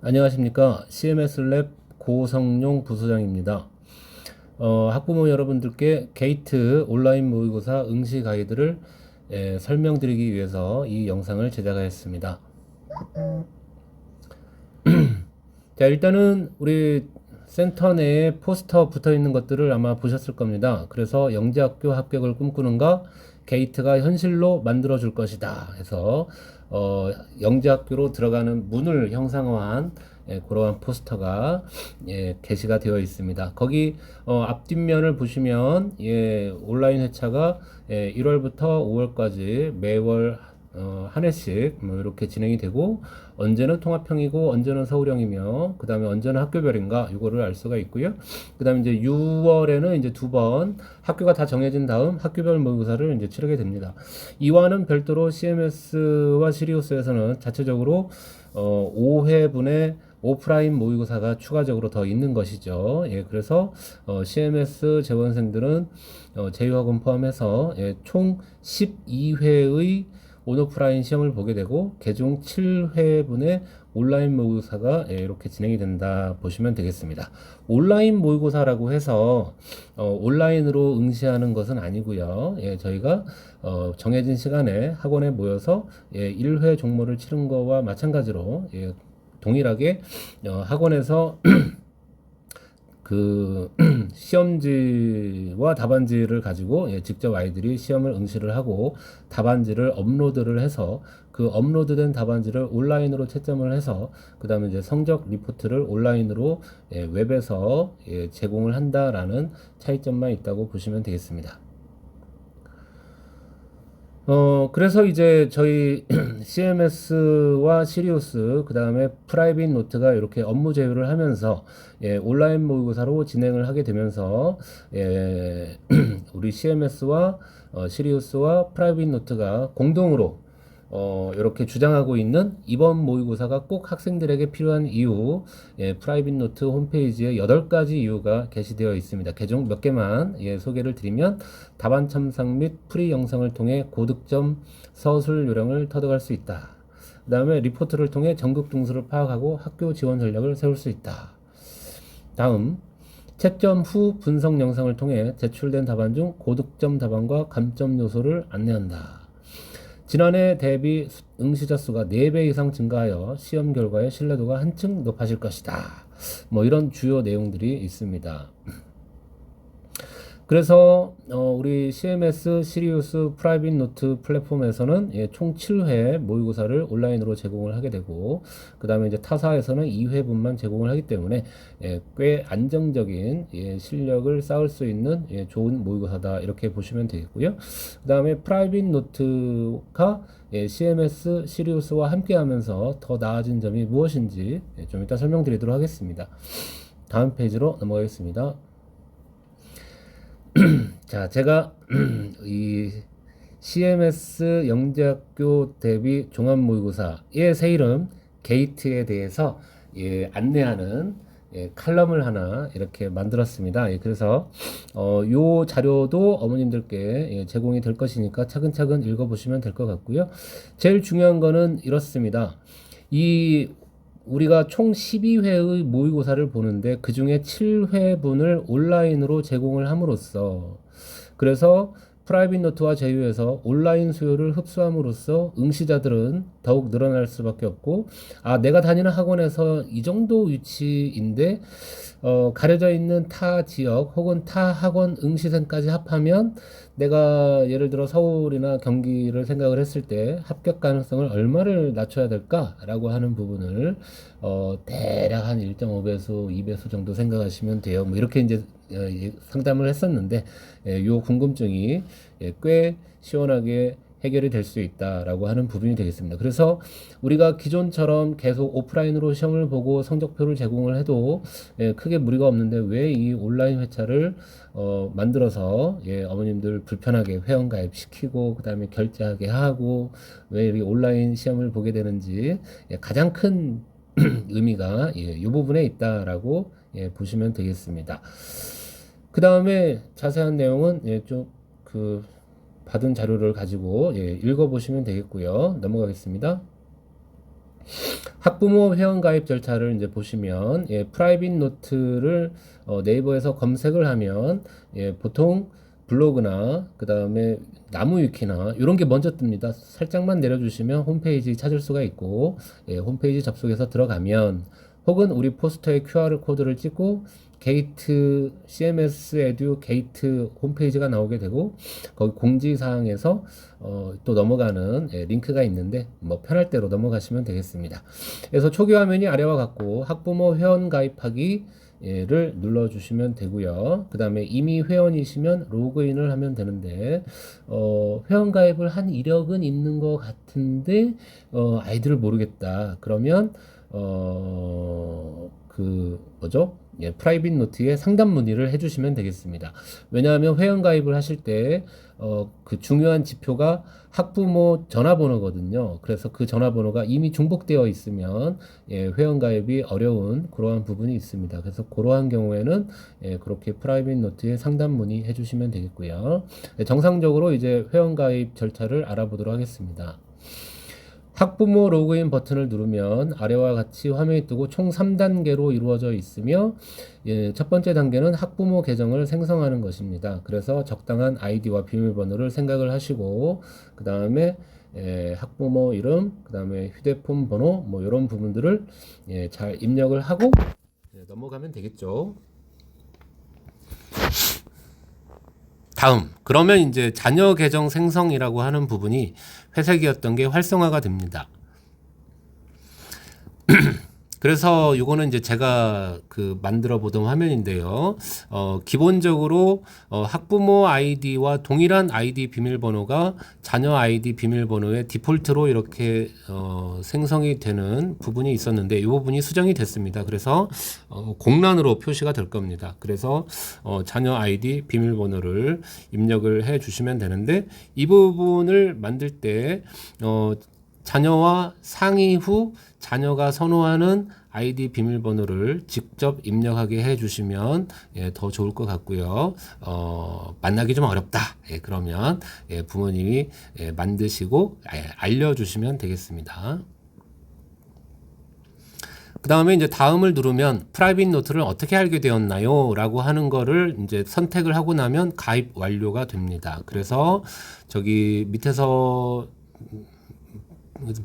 안녕하십니까. CMS랩 고성용 부소장입니다. 학부모 여러분들께 게이트 온라인 모의고사 응시 가이드를 설명드리기 위해서 이 영상을 제작하였습니다. 자, 일단은 우리 센터 내에 포스터 붙어 있는 것들을 아마 보셨을 겁니다. 그래서 영재학교 합격을 꿈꾸는가 게이트가 현실로 만들어 줄 것이다 해서 영재학교로 들어가는 문을 형상화한 그러한 포스터가 게시가 되어 있습니다. 거기 앞뒷면을 보시면 온라인 회차가 1월부터 5월까지 매월 한 회씩 뭐 이렇게 진행이 되고, 언제는 통합형이고 언제는 서울형이며 그 다음에 언제는 학교별인가 이거를 알 수가 있고요. 그 다음에 이제 6월에는 이제 두 번 학교가 다 정해진 다음 학교별 모의고사를 이제 치르게 됩니다. 이와는 별도로 CMS와 시리우스에서는 자체적으로 5회분의 오프라인 모의고사가 추가적으로 더 있는 것이죠. 그래서 CMS 재원생들은 제휴학원 포함해서 총 12회의 온오프라인 시험을 보게 되고, 개중 7회분의 온라인 모의고사가 이렇게 진행이 된다 보시면 되겠습니다. 온라인 모의고사라고 해서 온라인으로 응시하는 것은 아니고요. 저희가 정해진 시간에 학원에 모여서 1회 종모를 치른 거와 마찬가지로 동일하게 학원에서 그 시험지와 답안지를 가지고 직접 아이들이 시험을 응시를 하고 답안지를 업로드를 해서 그 업로드된 답안지를 온라인으로 채점을 해서 그 다음에 이제 성적 리포트를 온라인으로 웹에서 제공을 한다라는 차이점만 있다고 보시면 되겠습니다. 그래서 이제 저희 CMS와 시리우스, 그 다음에 프라이빗 노트가 이렇게 업무 제휴를 하면서, 온라인 모의고사로 진행을 하게 되면서, 우리 CMS와 시리우스와 프라이빗 노트가 공동으로 이렇게 주장하고 있는 이번 모의고사가 꼭 학생들에게 필요한 이유, 프라이빗 노트 홈페이지에 8가지 이유가 게시되어 있습니다. 개종 몇 개만 소개를 드리면, 답안 첨삭 및 풀이 영상을 통해 고득점 서술 요령을 터득할 수 있다. 그 다음에 리포트를 통해 전국 등수를 파악하고 학교 지원 전략을 세울 수 있다. 다음, 채점 후 분석 영상을 통해 제출된 답안 중 고득점 답안과 감점 요소를 안내한다. 지난해 대비 응시자 수가 4배 이상 증가하여 시험 결과의 신뢰도가 한층 높아질 것이다. 뭐 이런 주요 내용들이 있습니다. 그래서 우리 CMS 시리우스 프라이빗 노트 플랫폼에서는 총 7회 모의고사를 온라인으로 제공을 하게 되고, 그 다음에 이제 타사에서는 2회분만 제공을 하기 때문에 꽤 안정적인 실력을 쌓을 수 있는 좋은 모의고사다 이렇게 보시면 되겠고요. 그 다음에 프라이빗 노트가 CMS 시리우스와 함께 하면서 더 나아진 점이 무엇인지 좀 이따 설명드리도록 하겠습니다. 다음 페이지로 넘어가겠습니다. 자, 제가 이 CMS 영재학교 대비 종합모의고사의 새 이름 게이트에 대해서 안내하는 칼럼을 하나 이렇게 만들었습니다. 그래서 요 자료도 어머님들께 제공이 될 것이니까 차근차근 읽어보시면 될 것 같고요. 제일 중요한 거는 이렇습니다. 우리가 총 12회의 모의고사를 보는데 그 중에 7회분을 온라인으로 제공을 함으로써, 그래서 프라이빗 노트와 제휴해서 온라인 수요를 흡수함으로써 응시자들은 더욱 늘어날 수밖에 없고, 내가 다니는 학원에서 이 정도 위치인데 가려져 있는 타 지역 혹은 타 학원 응시생까지 합하면 내가 예를 들어 서울이나 경기를 생각을 했을 때 합격 가능성을 얼마를 낮춰야 될까라고 하는 부분을 대략 한 1.5배수, 2배수 정도 생각하시면 돼요. 뭐 이렇게 이제 상담을 했었는데 요 궁금증이 꽤 시원하게 해결이 될 수 있다라고 하는 부분이 되겠습니다. 그래서 우리가 기존처럼 계속 오프라인으로 시험을 보고 성적표를 제공을 해도 크게 무리가 없는데, 왜 이 온라인 회차를 만들어서 어머님들 불편하게 회원가입 시키고 그 다음에 결제하게 하고 왜 이렇게 온라인 시험을 보게 되는지 가장 큰 의미가 이 부분에 있다라고 보시면 되겠습니다. 그 다음에 자세한 내용은 좀그 받은 자료를 가지고 읽어보시면 되겠고요. 넘어가겠습니다. 학부모 회원가입 절차를 이제 보시면 프라이빗 노트를 네이버에서 검색을 하면 보통 블로그나 그 다음에 나무위키나 이런 게 먼저 뜹니다. 살짝만 내려주시면 홈페이지 찾을 수가 있고 홈페이지 접속해서 들어가면 혹은 우리 포스터의 QR 코드를 찍고 게이트 CMS 에듀 게이트 홈페이지가 나오게 되고 거기 공지사항에서 또 넘어가는 링크가 있는데 뭐 편할 대로 넘어가시면 되겠습니다. 그래서 초기 화면이 아래와 같고 학부모 회원 가입하기 를 눌러주시면 되고요. 그 다음에 이미 회원이시면 로그인을 하면 되는데 회원 가입을 한 이력은 있는 것 같은데 아이디를 모르겠다. 그러면 그 뭐죠? 프라이빗 노트에 상담 문의를 해주시면 되겠습니다. 왜냐하면 회원 가입을 하실 때 그 중요한 지표가 학부모 전화번호거든요. 그래서 그 전화번호가 이미 중복되어 있으면 회원 가입이 어려운 그러한 부분이 있습니다. 그래서 그러한 경우에는 그렇게 프라이빗 노트에 상담 문의해 주시면 되겠고요. 정상적으로 이제 회원 가입 절차를 알아보도록 하겠습니다. 학부모 로그인 버튼을 누르면 아래와 같이 화면이 뜨고 총 3단계로 이루어져 있으며 첫 번째 단계는 학부모 계정을 생성하는 것입니다. 그래서 적당한 아이디와 비밀번호를 생각을 하시고 그 다음에 학부모 이름, 그 다음에 휴대폰 번호 뭐 이런 부분들을 잘 입력을 하고 넘어가면 되겠죠. 다음, 그러면 이제 자녀 계정 생성이라고 하는 부분이 회색이었던 게 활성화가 됩니다. 그래서 이거는 이제 제가 그 만들어 보던 화면인데요. 기본적으로 학부모 아이디와 동일한 아이디 비밀번호가 자녀 아이디 비밀번호에 디폴트로 이렇게 생성이 되는 부분이 있었는데 이 부분이 수정이 됐습니다. 그래서 공란으로 표시가 될 겁니다. 그래서 자녀 아이디 비밀번호를 입력을 해 주시면 되는데 이 부분을 만들 때 자녀와 상의 후 자녀가 선호하는 아이디 비밀번호를 직접 입력하게 해주시면 더 좋을 것 같고요. 만나기 좀 어렵다. 그러면 부모님이 만드시고 알려주시면 되겠습니다. 그 다음에 이제 다음을 누르면 프라이빗 노트를 어떻게 알게 되었나요? 라고 하는 거를 이제 선택을 하고 나면 가입 완료가 됩니다. 그래서 저기 밑에서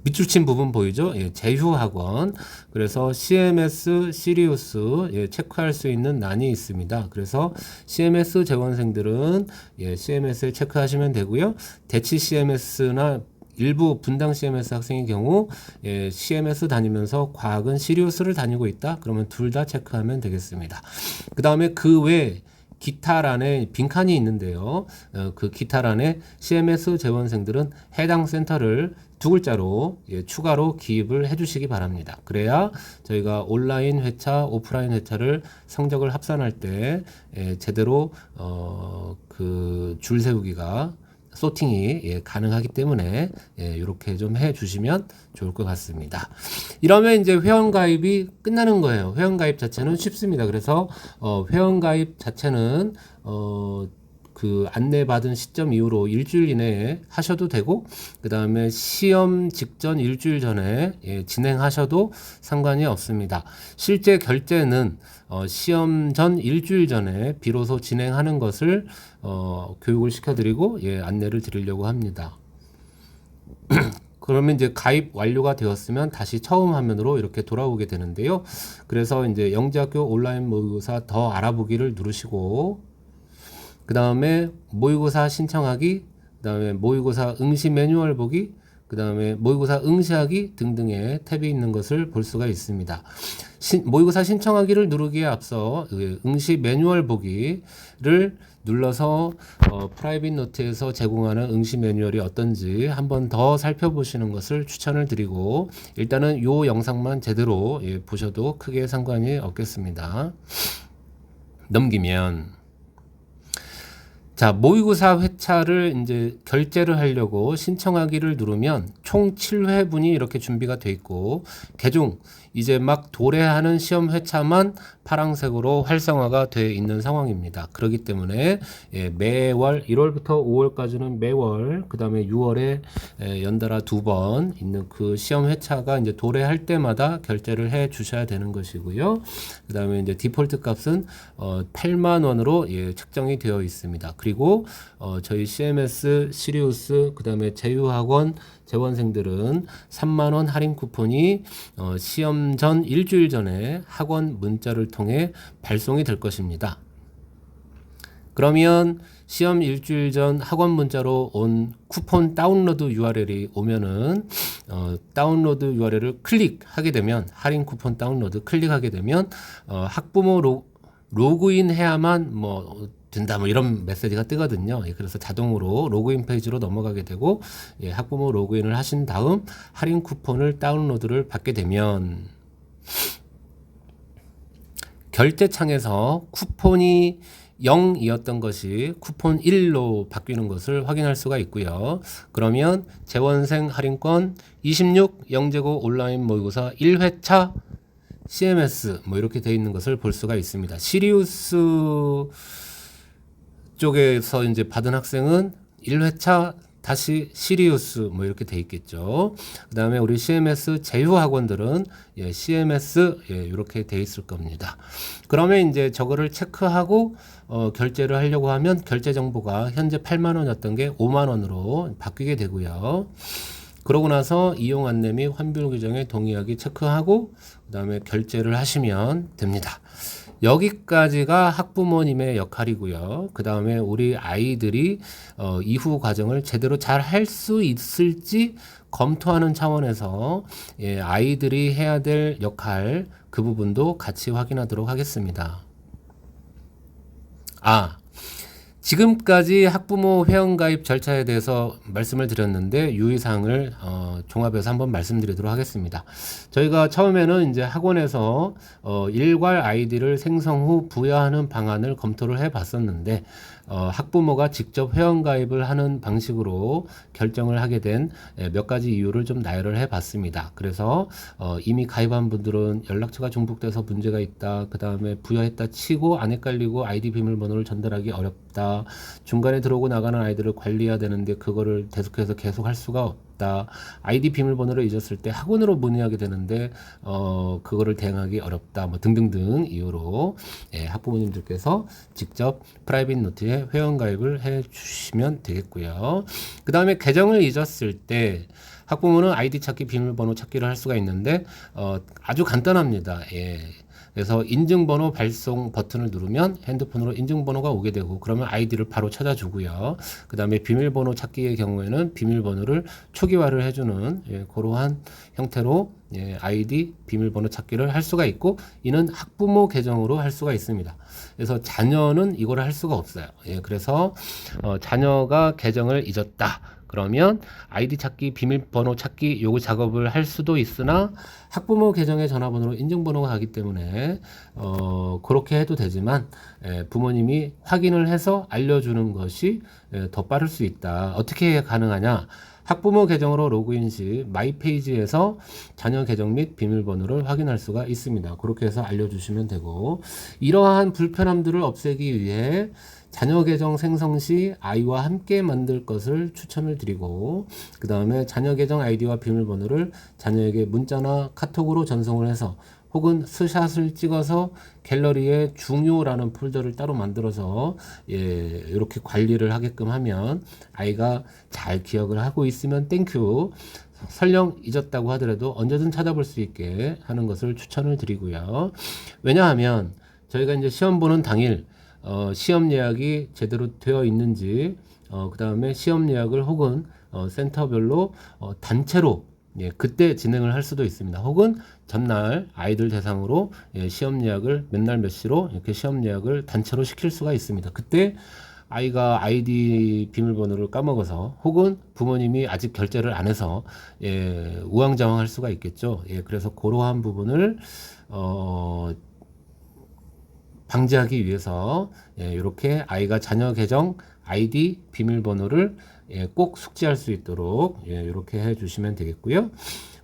밑줄 친 부분 보이죠? 제휴학원. 그래서 CMS, 시리우스 체크할 수 있는 난이 있습니다. 그래서 CMS 재원생들은 CMS에 체크하시면 되고요. 대치 CMS나 일부 분당 CMS 학생의 경우 CMS 다니면서 과학은 시리우스를 다니고 있다. 그러면 둘 다 체크하면 되겠습니다. 그 다음에 그 외 기타란에 빈칸이 있는데요. 그 기타란에 CMS 재원생들은 해당 센터를 두 글자로 추가로 기입을 해주시기 바랍니다. 그래야 저희가 온라인 회차, 오프라인 회차를 성적을 합산할 때 제대로 그 줄 세우기가 소팅이 가능하기 때문에 이렇게 좀 해주시면 좋을 것 같습니다. 이러면 이제 회원 가입이 끝나는 거예요. 회원 가입 자체는 쉽습니다. 그래서 회원 가입 자체는 그 안내받은 시점 이후로 일주일 이내에 하셔도 되고 그 다음에 시험 직전 일주일 전에 진행하셔도 상관이 없습니다. 실제 결제는 시험 전 일주일 전에 비로소 진행하는 것을 교육을 시켜드리고 안내를 드리려고 합니다. 그러면 이제 가입 완료가 되었으면 다시 처음 화면으로 이렇게 돌아오게 되는데요. 그래서 이제 영재학교 온라인 모의고사 더 알아보기를 누르시고 그 다음에 모의고사 신청하기, 그 다음에 모의고사 응시 매뉴얼 보기, 그 다음에 모의고사 응시하기 등등의 탭이 있는 것을 볼 수가 있습니다. 모의고사 신청하기를 누르기에 앞서 응시 매뉴얼 보기를 눌러서 프라이빗 노트에서 제공하는 응시 매뉴얼이 어떤지 한번 더 살펴보시는 것을 추천을 드리고 일단은 이 영상만 제대로 보셔도 크게 상관이 없겠습니다. 넘기면 자, 모의고사 회차를 이제 결제를 하려고 신청하기를 누르면 총 7회분이 이렇게 준비가 돼 있고, 개중 이제 막 도래하는 시험 회차만 파란색으로 활성화가 되어 있는 상황입니다. 그렇기 때문에 매월 1월부터 5월까지는 매월, 그 다음에 6월에 연달아 2번 있는 그 시험 회차가 이제 도래할 때마다 결제를 해 주셔야 되는 것이고요. 그 다음에 이제 디폴트 값은 8만 원으로 책정이 되어 있습니다. 그리고 저희 CMS, 시리우스, 그 다음에 제휴학원 재원생들은 3만 원 할인 쿠폰이 시험 전 일주일 전에 학원 문자를 통해 발송이 될 것입니다. 그러면 시험 일주일 전 학원 문자로 온 쿠폰 다운로드 URL이 오면은 다운로드 URL을 클릭하게 되면, 할인 쿠폰 다운로드 클릭하게 되면 학부모 로그인 해야만 된다 이런 메시지가 뜨거든요. 그래서 자동으로 로그인 페이지로 넘어가게 되고, 학부모 로그인을 하신 다음 할인 쿠폰을 다운로드를 받게 되면 결제창에서 쿠폰이 0이었던 것이 쿠폰 1로 바뀌는 것을 확인할 수가 있고요. 그러면 재원생 할인권 26 영재고 온라인 모의고사 1회차 CMS 이렇게 되어 있는 것을 볼 수가 있습니다. 시리우스 쪽에서 이제 받은 학생은 1회차 다시 시리우스 이렇게 돼 있겠죠. 그 다음에 우리 CMS 제휴 학원들은 CMS 이렇게 돼 있을 겁니다. 그러면 이제 저거를 체크하고 결제를 하려고 하면 결제 정보가 현재 8만 원이었던 게 5만 원으로 바뀌게 되고요. 그러고 나서 이용 안내 및 환불 규정에 동의하기 체크하고 그 다음에 결제를 하시면 됩니다. 여기까지가 학부모님의 역할이고요. 그 다음에 우리 아이들이 이후 과정을 제대로 잘 할 수 있을지 검토하는 차원에서 아이들이 해야 될 역할, 그 부분도 같이 확인하도록 하겠습니다. 지금까지 학부모 회원가입 절차에 대해서 말씀을 드렸는데 유의사항을 종합해서 한번 말씀드리도록 하겠습니다. 저희가 처음에는 이제 학원에서 일괄 아이디를 생성 후 부여하는 방안을 검토를 해 봤었는데, 학부모가 직접 회원가입을 하는 방식으로 결정을 하게 된 몇 가지 이유를 좀 나열을 해 봤습니다. 그래서 이미 가입한 분들은 연락처가 중복돼서 문제가 있다, 그 다음에 부여했다 치고 안 헷갈리고 아이디 비밀번호를 전달하기 어렵다, 중간에 들어오고 나가는 아이들을 관리해야 되는데 그거를 계속해서 계속 할 수가 없다, 아이디 비밀번호를 잊었을 때 학원으로 문의하게 되는데 그거를 대응하기 어렵다, 등등등 이유로 학부모님들께서 직접 프라이빗 노트에 회원가입을 해 주시면 되겠고요. 그 다음에 계정을 잊었을 때 학부모는 아이디 찾기, 비밀번호 찾기를 할 수가 있는데 아주 간단합니다. 그래서 인증번호 발송 버튼을 누르면 핸드폰으로 인증번호가 오게 되고, 그러면 아이디를 바로 찾아주고요. 그 다음에 비밀번호 찾기의 경우에는 비밀번호를 초기화를 해주는 그러한 형태로 아이디 비밀번호 찾기를 할 수가 있고, 이는 학부모 계정으로 할 수가 있습니다. 그래서 자녀는 이걸 할 수가 없어요. 그래서 자녀가 계정을 잊었다 그러면 아이디 찾기, 비밀번호 찾기 요거 작업을 할 수도 있으나 학부모 계정의 전화번호로 인증번호가 가기 때문에 그렇게 해도 되지만 부모님이 확인을 해서 알려주는 것이 더 빠를 수 있다. 어떻게 가능하냐? 학부모 계정으로 로그인 시 마이 페이지에서 자녀 계정 및 비밀번호를 확인할 수가 있습니다. 그렇게 해서 알려주시면 되고, 이러한 불편함들을 없애기 위해 자녀 계정 생성 시 아이와 함께 만들 것을 추천을 드리고, 그 다음에 자녀 계정 아이디와 비밀번호를 자녀에게 문자나 카톡으로 전송을 해서 혹은 스샷을 찍어서 갤러리에 중요라는 폴더를 따로 만들어서 이렇게 관리를 하게끔 하면 아이가 잘 기억을 하고 있으면 땡큐, 설령 잊었다고 하더라도 언제든 찾아볼 수 있게 하는 것을 추천을 드리고요. 왜냐하면 저희가 이제 시험 보는 당일 시험 예약이 제대로 되어 있는지, 그 다음에 시험 예약을 혹은 센터별로 단체로 그때 진행을 할 수도 있습니다. 혹은 전날 아이들 대상으로 시험 예약을 맨날 몇 시로 이렇게 시험 예약을 단체로 시킬 수가 있습니다. 그때 아이가 아이디 비밀번호를 까먹어서 혹은 부모님이 아직 결제를 안 해서 우왕좌왕할 수가 있겠죠. 그래서 그러한 부분을 방지하기 위해서 이렇게 아이가 자녀 계정 아이디 비밀번호를 꼭 숙지할 수 있도록 이렇게 해주시면 되겠고요.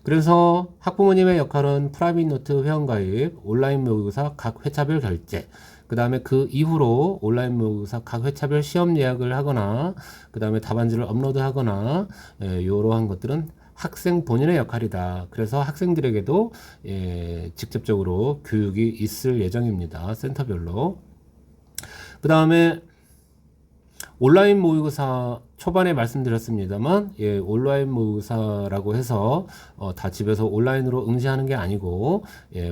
그래서 학부모님의 역할은 프라이빗 노트 회원가입, 온라인 모의고사 각 회차별 결제, 그 다음에 그 이후로 온라인 모의고사 각 회차별 시험 예약을 하거나, 그 다음에 답안지를 업로드하거나, 이러한 것들은 학생 본인의 역할이다. 그래서 학생들에게도 직접적으로 교육이 있을 예정입니다. 센터별로. 그 다음에 온라인 모의고사 초반에 말씀드렸습니다만, 온라인 모의고사라고 해서 다 집에서 온라인으로 응시하는 게 아니고,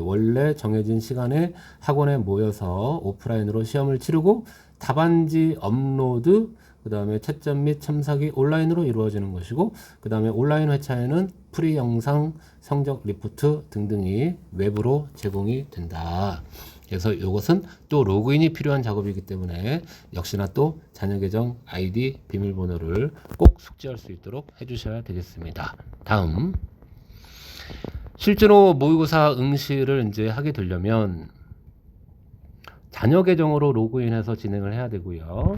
원래 정해진 시간에 학원에 모여서 오프라인으로 시험을 치르고 답안지 업로드, 그 다음에 채점 및 첨삭이 온라인으로 이루어지는 것이고, 그 다음에 온라인 회차에는 프리 영상, 성적 리포트 등등이 외부로 제공이 된다. 그래서 이것은 또 로그인이 필요한 작업이기 때문에 역시나 또 자녀 계정 아이디 비밀번호를 꼭 숙지할 수 있도록 해주셔야 되겠습니다. 다음, 실제로 모의고사 응시를 이제 하게 되려면 자녀 계정으로 로그인해서 진행을 해야 되고요.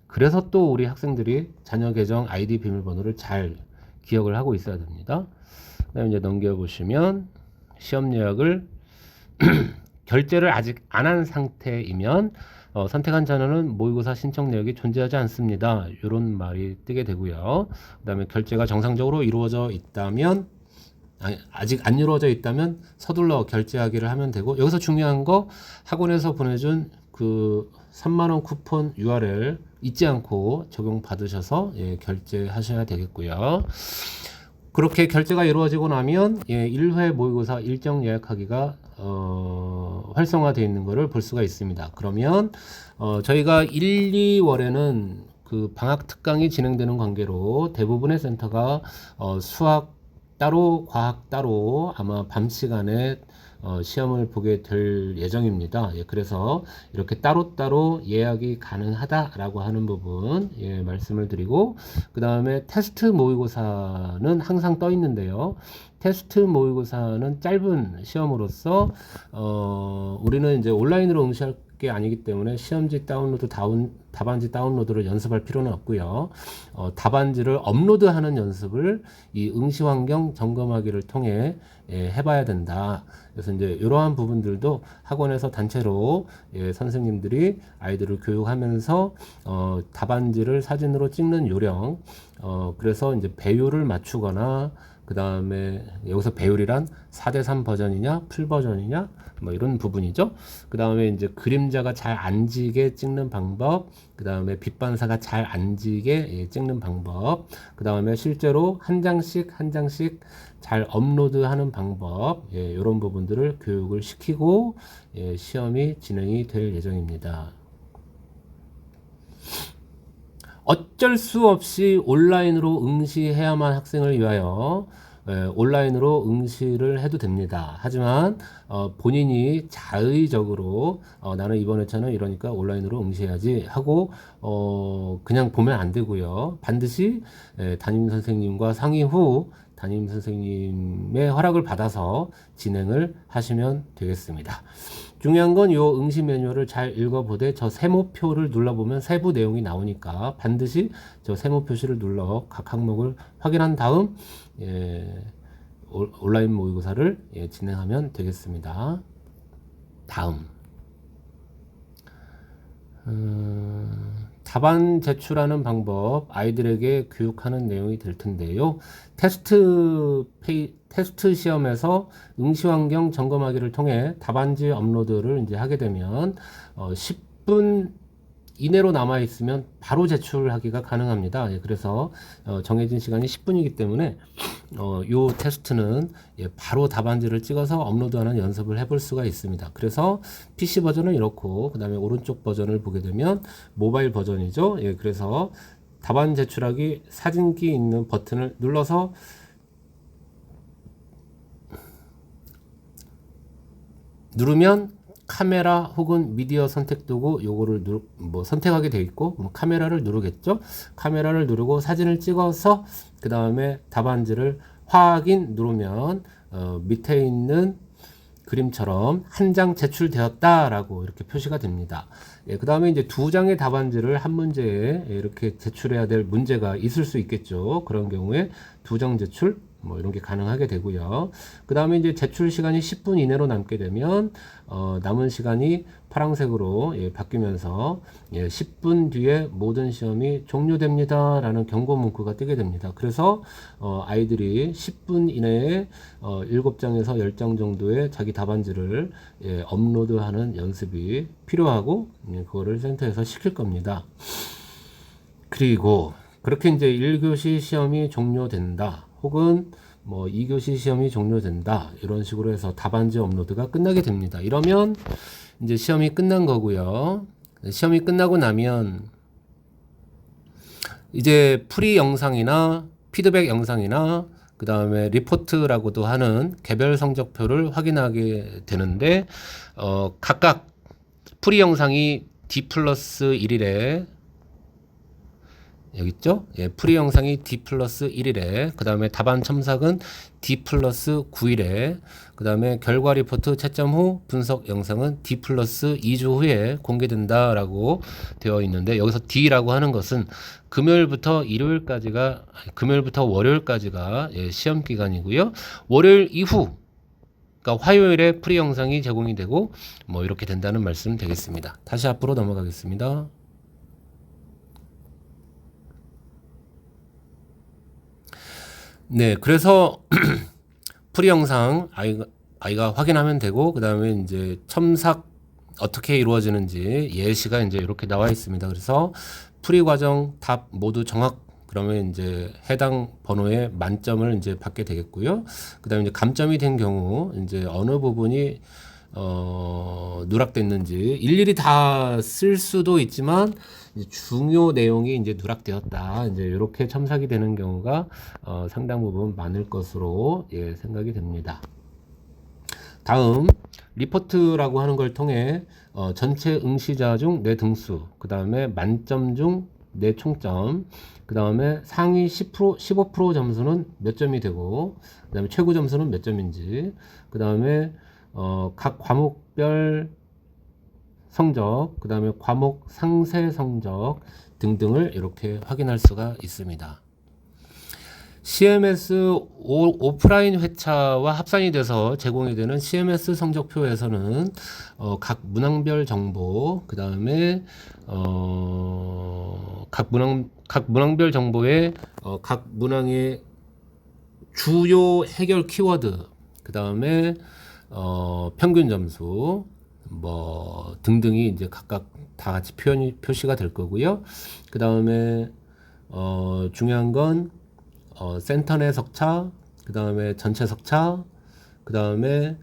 그래서 또 우리 학생들이 자녀 계정 아이디 비밀번호를 잘 기억을 하고 있어야 됩니다. 그다음에 이제 넘겨보시면 시험 예약을 결제를 아직 안 한 상태이면 선택한 자녀는 모의고사 신청 내역이 존재하지 않습니다. 이런 말이 뜨게 되고요. 그 다음에 결제가 정상적으로 이루어져 있다면, 아직 안 이루어져 있다면 서둘러 결제하기를 하면 되고, 여기서 중요한 거 학원에서 보내준 그 3만원 쿠폰 URL 잊지 않고 적용 받으셔서 결제하셔야 되겠고요. 그렇게 결제가 이루어지고 나면 1회 모의고사 일정 예약하기가 활성화되어 있는 것을 볼 수가 있습니다. 그러면 저희가 1, 2월에는 그 방학 특강이 진행되는 관계로 대부분의 센터가 수학 따로, 과학 따로 아마 밤 시간에 시험을 보게 될 예정입니다. 그래서 이렇게 따로따로 예약이 가능하다라고 하는 부분 말씀을 드리고, 그 다음에 테스트 모의고사는 항상 떠 있는데요. 테스트 모의고사는 짧은 시험으로서 우리는 이제 온라인으로 응시할 게 아니기 때문에 시험지 다운로드, 답안지 다운로드를 연습할 필요는 없고요. 답안지를 업로드하는 연습을 이 응시 환경 점검하기를 통해 해봐야 된다. 그래서 이제 이러한 부분들도 학원에서 단체로 선생님들이 아이들을 교육하면서 답안지를 사진으로 찍는 요령, 그래서 이제 배율을 맞추거나, 그 다음에 여기서 배율이란 4:3 버전이냐 풀 버전이냐 뭐 이런 부분이죠. 그 다음에 이제 그림자가 잘 안 지게 찍는 방법, 그 다음에 빛 반사가 잘 안 지게 찍는 방법, 그 다음에 실제로 한 장씩 잘 업로드하는 방법, 이런 부분들을 교육을 시키고 시험이 진행이 될 예정입니다. 어쩔 수 없이 온라인으로 응시해야만 학생을 위하여 온라인으로 응시를 해도 됩니다. 하지만 본인이 자의적으로 나는 이번 회차는 이러니까 온라인으로 응시해야지 하고 그냥 보면 안 되고요. 반드시 담임 선생님과 상의 후 담임 선생님의 허락을 받아서 진행을 하시면 되겠습니다. 중요한 건 이 응시 매뉴얼을 잘 읽어보되 저 세모표를 눌러보면 세부 내용이 나오니까 반드시 저 세모 표시를 눌러 각 항목을 확인한 다음 온라인 모의고사를 진행하면 되겠습니다. 다음, 답안 제출하는 방법 아이들에게 교육하는 내용이 될 텐데요. 테스트 시험에서 응시 환경 점검하기를 통해 답안지 업로드를 이제 하게 되면 10분 이내로 남아 있으면 바로 제출하기가 가능합니다. 그래서 정해진 시간이 10분이기 때문에 요 테스트는 바로 답안지를 찍어서 업로드하는 연습을 해볼 수가 있습니다. 그래서 PC 버전은 이렇고, 그 다음에 오른쪽 버전을 보게 되면 모바일 버전이죠. 그래서 답안 제출하기 사진기 있는 버튼을 눌러서 누르면 카메라 혹은 미디어 선택 도구 요거를 선택하게 되어 있고, 카메라를 누르겠죠. 카메라를 누르고 사진을 찍어서 그 다음에 답안지를 확인 누르면 밑에 있는 그림처럼 한 장 제출되었다라고 이렇게 표시가 됩니다. 예, 그 다음에 이제 두 장의 답안지를 한 문제에 이렇게 제출해야 될 문제가 있을 수 있겠죠. 그런 경우에 두 장 제출 뭐 이런 게 가능하게 되고요. 그 다음에 이제 제출 시간이 10분 이내로 남게 되면 남은 시간이 파란색으로 바뀌면서 10분 뒤에 모든 시험이 종료됩니다 라는 경고 문구가 뜨게 됩니다. 그래서 아이들이 10분 이내에 7장에서 10장 정도의 자기 답안지를 업로드하는 연습이 필요하고 그거를 센터에서 시킬 겁니다. 그리고 그렇게 이제 1교시 시험이 종료된다. 혹은 뭐 2교시 시험이 종료된다. 이런 식으로 해서 답안지 업로드가 끝나게 됩니다. 이러면 이제 시험이 끝난 거고요. 시험이 끝나고 나면 이제 프리 영상이나 피드백 영상이나 그 다음에 리포트라고도 하는 개별 성적표를 확인하게 되는데 각각 프리 영상이 D+1이래 여기 있죠? 예, 프리 영상이 D+1이래. 그 다음에 답안 첨삭은 D+9이래. 그 다음에 결과 리포트 채점 후 분석 영상은 D+2주 후에 공개된다라고 되어 있는데 여기서 D라고 하는 것은 금요일부터 월요일까지가 시험 기간이고요. 월요일 이후 그러니까 화요일에 프리 영상이 제공이 되고 뭐 이렇게 된다는 말씀 되겠습니다. 다시 앞으로 넘어가겠습니다. 네, 그래서 프리 영상 아이가 확인하면 되고 그 다음에 이제 첨삭 어떻게 이루어지는지 예시가 이제 이렇게 나와 있습니다. 그래서 프리 과정 답 모두 정확 그러면 이제 해당 번호에 만점을 이제 받게 되겠고요. 그 다음에 이제 감점이 된 경우 이제 어느 부분이 누락됐는지 일일이 다 쓸 수도 있지만 이제 중요 내용이 이제 누락되었다. 이제 이렇게 첨삭이 되는 경우가 상당 부분 많을 것으로 생각이 됩니다. 다음 리포트라고 하는 걸 통해 전체 응시자 중 내 등수, 그 다음에 만점 중 내 총점, 그 다음에 상위 10%, 15% 점수는 몇 점이 되고, 그 다음에 최고 점수는 몇 점인지, 그 다음에 각 과목별 성적, 그 다음에 과목 상세 성적 등등을 이렇게 확인할 수가 있습니다. CMS 오프라인 회차와 합산이 돼서 제공이 되는 CMS 성적표에서는 각 문항별 정보, 그 다음에 각 문항별 정보에 각 문항의 주요 해결 키워드, 그 다음에 평균 점수 뭐 등등이 이제 각각 다 같이 표시가 될 거고요. 그 다음에 중요한 건 센터 내 석차, 그 다음에 전체 석차, 그 다음에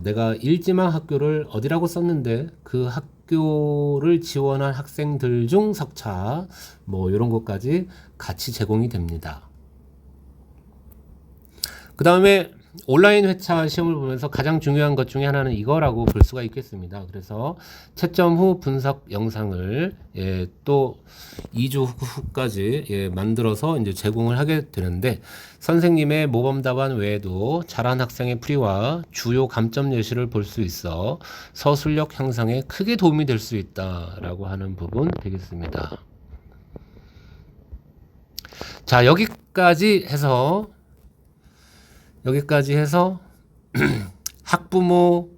내가 일지망 학교를 어디라고 썼는데 그 학교를 지원한 학생들 중 석차 뭐 이런 것까지 같이 제공이 됩니다. 그 다음에 온라인 회차 시험을 보면서 가장 중요한 것 중에 하나는 이거라고 볼 수가 있겠습니다. 그래서 채점 후 분석 영상을 또 2주 후까지 만들어서 이제 제공을 하게 되는데 선생님의 모범 답안 외에도 잘한 학생의 풀이와 주요 감점 예시를 볼 수 있어 서술력 향상에 크게 도움이 될 수 있다라고 하는 부분 되겠습니다. 자, 여기까지 해서 학부모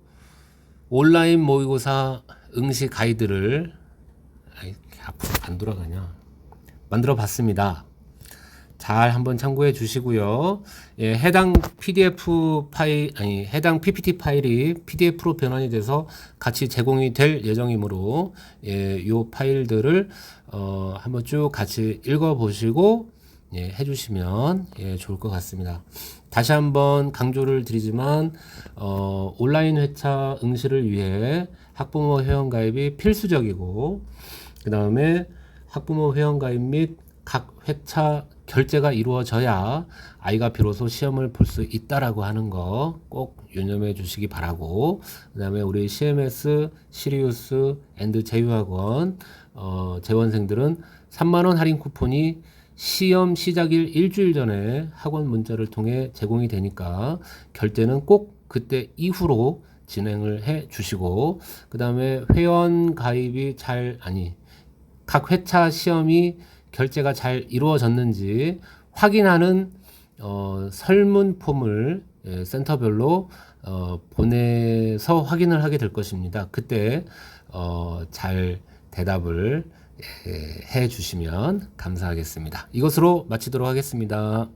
온라인 모의고사 응시 가이드를 앞으로 안 돌아가냐 만들어 봤습니다. 잘 한번 참고해 주시고요. 해당 PDF 파일 해당 PPT 파일이 PDF로 변환이 돼서 같이 제공이 될 예정이므로 요 파일들을 한번 쭉 같이 읽어 보시고 해주시면 좋을 것 같습니다. 다시 한번 강조를 드리지만 온라인 회차 응시를 위해 학부모 회원가입이 필수적이고 그 다음에 학부모 회원가입 및 각 회차 결제가 이루어져야 아이가 비로소 시험을 볼 수 있다라고 하는 거 꼭 유념해 주시기 바라고, 그 다음에 우리 CMS, 시리우스 앤드 제휴학원 재원생들은 3만원 할인 쿠폰이 시험 시작일 일주일 전에 학원 문자를 통해 제공이 되니까 결제는 꼭 그때 이후로 진행을 해 주시고, 그 다음에 회원 가입이 각 회차 시험이 결제가 잘 이루어졌는지 확인하는 설문 폼을 센터별로 보내서 확인을 하게 될 것입니다. 그때 잘 대답을 해 주시면 감사하겠습니다. 이것으로 마치도록 하겠습니다.